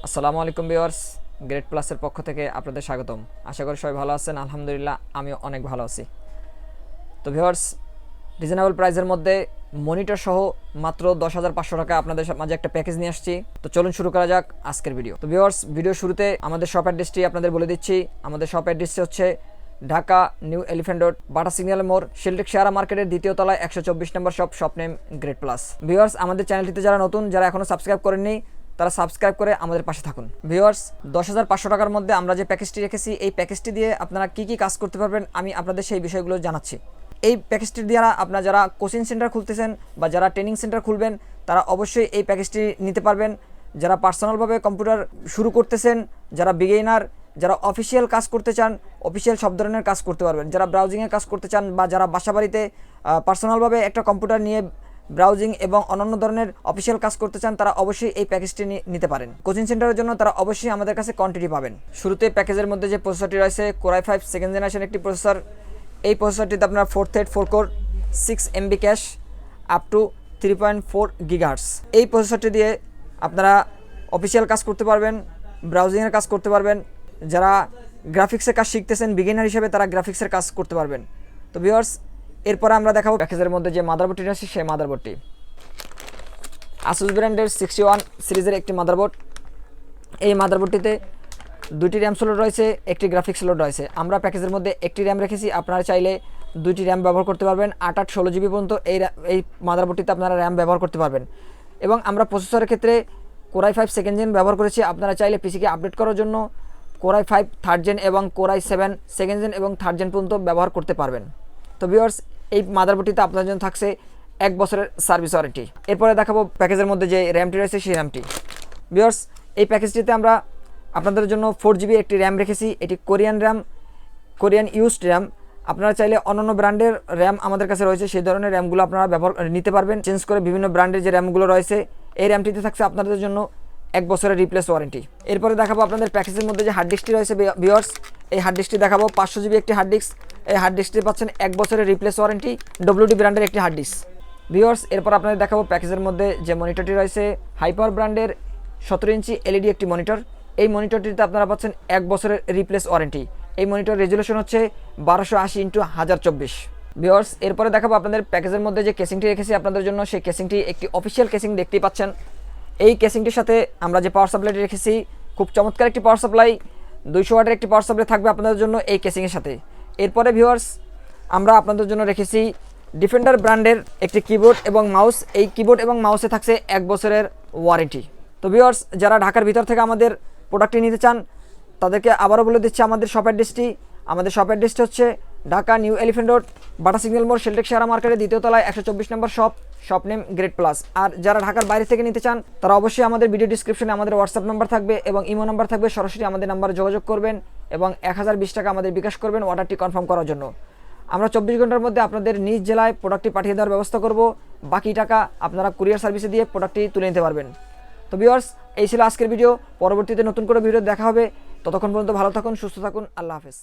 আসসালামু আলাইকুম viewers, grade প্লাসের পক্ষ থেকে আপনাদের স্বাগতম। আশা করি সবাই ভালো আছেন। আলহামদুলিল্লাহ আমিও অনেক ভালো আছি। তো ভিউয়ার্স, রিজনেবল প্রাইসের মধ্যে মনিটর সহ মাত্র 10,500 টাকা আপনাদের মাঝে একটা প্যাকেজ নিয়ে আসছি। তো চলুন শুরু করা যাক আজকের ভিডিও। তো ভিউয়ার্স, ভিডিও শুরুতে আমাদের শপ অ্যাড্রেসটি আপনাদের বলে দিচ্ছি। আমাদের শপ অ্যাড্রেসটি হচ্ছে ঢাকা নিউ এলিফ্যান্ট রোড, বাটা সিগন্যাল মোড়, শেলটেক শেয়ার মার্কেটের দ্বিতীয় তলায় 124 number shop name grade plus. Viewers, আমাদের চ্যানেলটিতে যারা নতুন, যারা এখনও সাবস্ক্রাইব করেননি, তারা সাবস্ক্রাইব করে আমাদের পাশে থাকুন। ভিউয়ার্স, 10,500 টাকার মধ্যে আমরা যে প্যাকেজটি রেখেছি, এই প্যাকেজটি দিয়ে আপনারা কি কি কাজ করতে পারবেন আমি আপনাদের সেই বিষয়গুলো জানাচ্ছি। এই প্যাকেজটি দ্বারা আপনারা যারা কোচিং সেন্টার খুলতেছেন বা যারা ট্রেনিং সেন্টার খুলবেন, তারা অবশ্যই এই প্যাকেজটি নিতে পারবেন। যারা পার্সোনালভাবে কম্পিউটার শুরু করতেছেন, যারা বিগিনার, যারা অফিসিয়াল কাজ করতে চান, অফিসিয়াল সব ধরনের কাজ করতে পারবেন। যারা ব্রাউজিংয়ের কাজ করতে চান বা যারা বাসাবাড়িতে পার্সোনালভাবে একটা কম্পিউটার নিয়ে ব্রাউজিং এবং অন্যান্য ধরনের অফিসিয়াল কাজ করতে চান, তারা অবশ্যই এই প্যাকেজটি নিতে পারেন। কোচিং সেন্টারের জন্য তারা অবশ্যই আমাদের কাছে কোয়ান্টিটি পাবেন। শুরুতে প্যাকেজের মধ্যে যে প্রসেসরটি রয়েছে, কোরাই 5 সেকেন্ড জেনারেশন একটি প্রসেসর। এই প্রসেসরটিতে আপনার 4 thread 4 core 6 MB cash up to 3.4 GHz। এই প্রসেসরটি দিয়ে আপনারা অফিসিয়াল কাজ করতে পারবেন, ব্রাউজিংয়ের কাজ করতে পারবেন। যারা গ্রাফিক্সের কাজ শিখতেছেন বিগিনার হিসেবে, তারা গ্রাফিক্সের কাজ করতে পারবেন। তো ভিউয়ার্স, এরপরে আমরা দেখাবো প্যাকেজের মধ্যে যে মাদারবোর্ডটি রয়েছে, সেই মাদারবোর্ডটি আসুস ব্র্যান্ডের 61 সিরিজের একটি মাদারবোর্ড। এই মাদারবোর্ডটিতে 2টি র্যাম স্লট রয়েছে, একটি গ্রাফিক্স স্লট রয়েছে। আমরা প্যাকেজের মধ্যে একটি র্যাম রেখেছি, আপনারা চাইলে 2টি র্যাম ব্যবহার করতে পারবেন। 8 16 GB পর্যন্ত এই মাদারবোর্ডটিতে আপনারা র্যাম ব্যবহার করতে পারবেন। এবং আমরা প্রসেসরের ক্ষেত্রে কোরাই 5 সেকেন্ড জেন ব্যবহার করেছি। আপনারা চাইলে পিসিকে আপডেট করার জন্য কোরাই 5 থার্ড জেন এবং কোরাই 7 সেকেন্ড জেন এবং থার্ড জেন পর্যন্ত ব্যবহার করতে পারবেন। তো ভিউয়ার্স, এই মাদারবোর্ডটিতে আপনার জন্য থাকছে 1 বছরের সার্ভিস ওয়ারেন্টি। এরপরে দেখাবো প্যাকেজের মধ্যে যে র্যামটি রয়েছে, সেই র্যামটি। ভিউয়ার্স, এই প্যাকেজটিতে আমরা আপনাদের জন্য 4 GB একটি র্যাম রেখেছি। এটি Korean RAM, Korean used RAM. আপনারা চাইলে অন্যান্য ব্র্যান্ডের র্যাম আমাদের কাছে রয়েছে, সেই ধরনের র্যামগুলো আপনারা ব্যবহার নিতে পারবেন, চেঞ্জ করে বিভিন্ন ব্র্যান্ডের যে র্যামগুলো রয়েছে। এই র্যামটিতে থাকছে আপনাদের জন্য 1 বছরের রিপ্লেস ওয়ারেন্টি। এরপরে দেখাবো আপনাদের প্যাকেজের মধ্যে যে হার্ড ডিস্কটি রয়েছে। ভিউয়ার্স, এই হার্ড ডিস্কটি দেখাবো 500 GB একটি হার্ড ডিস্ক। এই হার্ড ডিস্কটি পাচ্ছেন 1 বছরের রিপ্লেস ওয়ারেন্টি, WD ব্র্যান্ডের একটি হার্ড ডিস্ক। ভিউয়ার্স, এরপর আপনাদের দেখাবো প্যাকেজের মধ্যে যে মনিটরটি রয়েছে, হাইপার ব্র্যান্ডের 17 ইঞ্চি LED একটি মনিটর। এই মনিটরটিতে আপনারা পাচ্ছেন 1 বছরের রিপ্লেস ওয়ারেন্টি। এই মনিটর রেজুলেশন হচ্ছে 1280x1024। ভিউয়ার্স, এরপরে দেখাবো আপনাদের প্যাকেজের মধ্যে যে কেসিংটি রেখেছি আপনাদের জন্য, সেই কেসিংটি একটি অফিসিয়াল কেসিং দেখতেই পাচ্ছেন। এই কেসিংটির সাথে আমরা যে পাওয়ার সাপ্লাইটি রেখেছি, খুব চমৎকার একটি পাওয়ার সাপ্লাই, 200 ওয়াটের একটি পাওয়ার সাপ্লাই থাকবে আপনাদের জন্য এই কেসিংয়ের সাথে। এরপরে ভিউয়ার্স, আমরা আপনাদের জন্য রেখেছি ডিফেন্ডার ব্র্যান্ডের একটি কিবোর্ড এবং মাউস। এই কিবোর্ড এবং মাউসে থাকছে 1 বছরের ওয়ারেন্টি। তো ভিউয়ার্স, যারা ঢাকার ভিতর থেকে আমাদের প্রোডাক্টটি নিতে চান, তাদেরকে আবারও বলে দিচ্ছি আমাদের শপ অ্যাড্রেসটি। আমাদের শপ অ্যাড্রেসটি হচ্ছে ঢাকা নিউ এলিফ্যান্ট রোড, বাটা সিগন্যাল মোড়, শেলটেক শেয়ার মার্কেটের দ্বিতীয় তলায় 124 number shop name grade plus. আর যারা ঢাকার বাইরে থেকে নিতে চান, তারা অবশ্যই আমাদের ভিডিও ডিসক্রিপশনে আমাদের হোয়াটসঅ্যাপ নাম্বার থাকবে এবং ইমো নাম্বার থাকবে। সরাসরি আমাদের নাম্বারে যোগাযোগ করবেন এবং 1020 টাকা আমাদের বিকাশ করবেন অর্ডারটি কনফার্ম করার জন্য। আমরা 24 ঘন্টার মধ্যে আপনাদের নিজ জেলায় প্রোডাক্টটি পাঠিয়ে দেওয়ার ব্যবস্থা করব। বাকি টাকা আপনারা কুরিয়ার সার্ভিসে দিয়ে প্রোডাক্টটি তুলে নিতে পারবেন। তো ভিউয়ার্স, এই ছিল আজকের ভিডিও। পরবর্তীতে নতুন করে ভিডিও দেখা হবে। ততক্ষণ পর্যন্ত ভালো থাকুন, সুস্থ থাকুন। আল্লাহ হাফেজ।